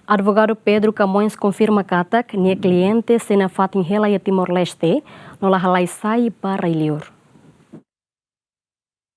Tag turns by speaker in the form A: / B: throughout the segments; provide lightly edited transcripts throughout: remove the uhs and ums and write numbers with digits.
A: Advogado Pedro Camões confirma que nia cliente sena fatin hela e Timor-Leste, no la halai sai para Ilior.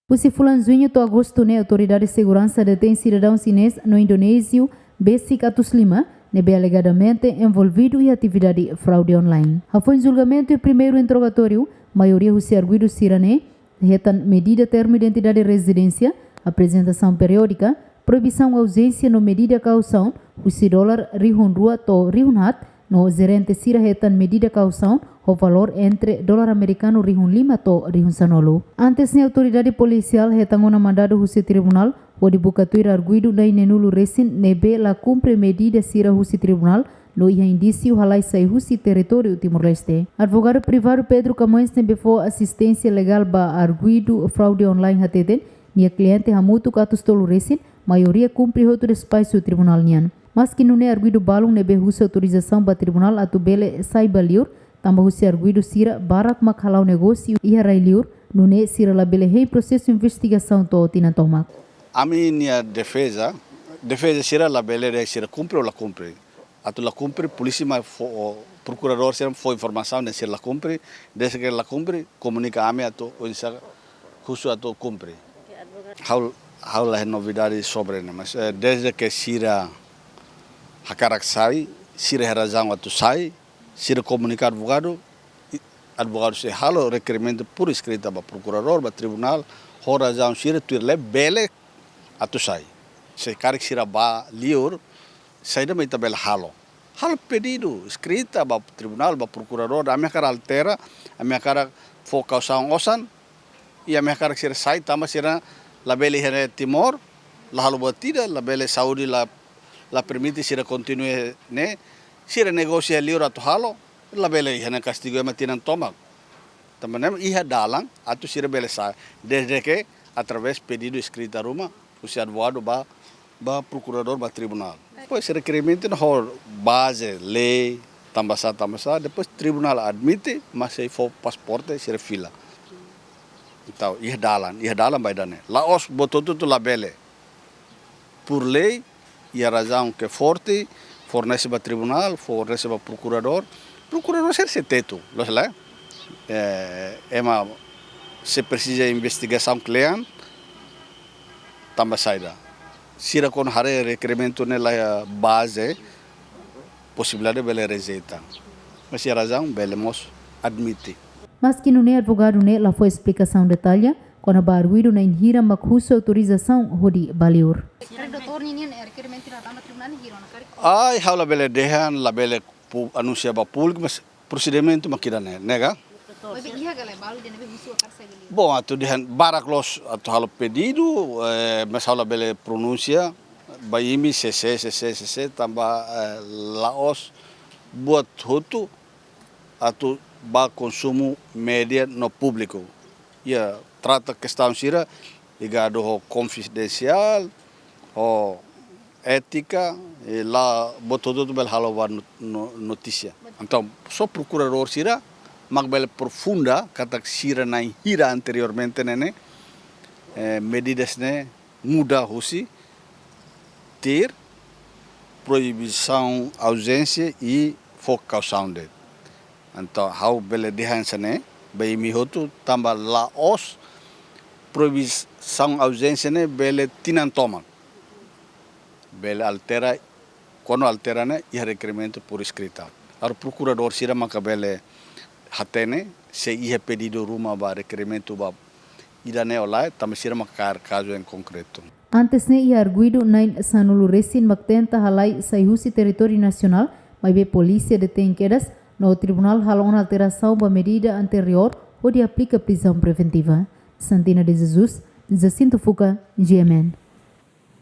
B: O Fulanzinho to agosto ne autoridade de segurança detém cidadão chinês no Indonésio, Besik Atus Lima, nebe alegadamente envolvido em atividade fraude online. Foi em julgamento e primeiro interrogatório, maioria do arguido sirané, retan medida termo de identidade de residência, apresentação periódica, proibição ausência no medida caução, o $1 rihun rua to rihunat, no gerente sira retan medida caução, o valor entre dólar americano rihun 5 to rihun sanolo. Antes ne autoridade policial retan una mandado husi tribunal, o dibuka tuir arguido na inenulu resin nebe la cumpre medida sira husi tribunal, no ia indício halai sai husi território Timor-Leste. Advogado privado Pedro Camões nebe for assistência legal ba arguido fraude online hateten, nia cliente hamutu katus tolu resin, maioria cumpre outro espaço tribunal nian. Mas que não é arguido balung nebe husi autorização ba tribunal atu bele sai baliur, tambah husi arguido sira barak makhalau negócio e railiur, não é sira la bele rei processo investigação to tinantomak.
C: A minha defesa sira la bele sira cumpre ou la cumpre. Atu la cumpre, polícia o procurador sira foi informação de sira la cumpre, desde que la cumpre, comunica a mim atu o insa justo atu cumpre. Há la novidade sobre, mas desde que sira hakarak sai, sira razão atu sai, sira comunica advogado se halo requerimento por escrita para procurador, para tribunal, razão sira tuirle bele atu sai. Se karik sira ba liur, sai da meita bele halo. Halo pedido, escrita para tribunal, para procurador, a minha cara altera, a minha cara focação osan, e a minha cara sira sai, tama sira la bele here Timor, la halo batida, la bele Saudi la permite sira continue ne, sira negocia liur atu halo, la bele here castigo e matinan toma. Também ia dalang atu sira bele sai, desde que através pedido escrita ruma, o advogado ba procurador ba tribunal. Depois requerimento na base lei tambasa, depois tribunal admite, mas se for passaporte sira fila. Então ia dalang vai dar né. Lá os botou tudo la bele. Por lei e a razão que forte fornece para tribunal, fornece para procurador ser teto, lo sei. Se precisa investigação cliente, também saída. Se a con hare requerimento nela base, possibilidade bele rejeita. Mas a razão bele mos admite.
B: Mas que não é advogado né, lá foi explicação detalhe, quando a barulho na inhira makhuso autorização hodi baliur.
C: Ai, haula bele dehan, la bele anuncia ba público, mas procedimento makira nega. Bom, atu dehan baraklos atu halo pedido, mas haula bele pronuncia, baimi CC, tambah Laos buat hutu atu ba consumo média no público. Ia trata questão sira ligado ao confidencial, ao ética, e lá botou tudo bel halo notícia. Então, só procurador sira magbel profunda kata sira na hira anteriormente nene medidas ne muda husi ter proibição ausência e focação de. Então, how bele dihansa ne bei mihotu tamba Laos proibição ausência ne bele tinantoma. Bele altera quando altera ne e requerimento por escrita. Ar procurador sira makabele hatene se ia pedido ruma ba requerimento ba idane olai também sira makar caso em concreto.
B: Antes ne ia arguido nain sanulu resin maktenta halai saihusi território nacional, mas be polícia detém quedas no tribunal halon alteração ba medida anterior onde aplica prisão preventiva. Santina de Jesus, Jacinto Fuca, GMN.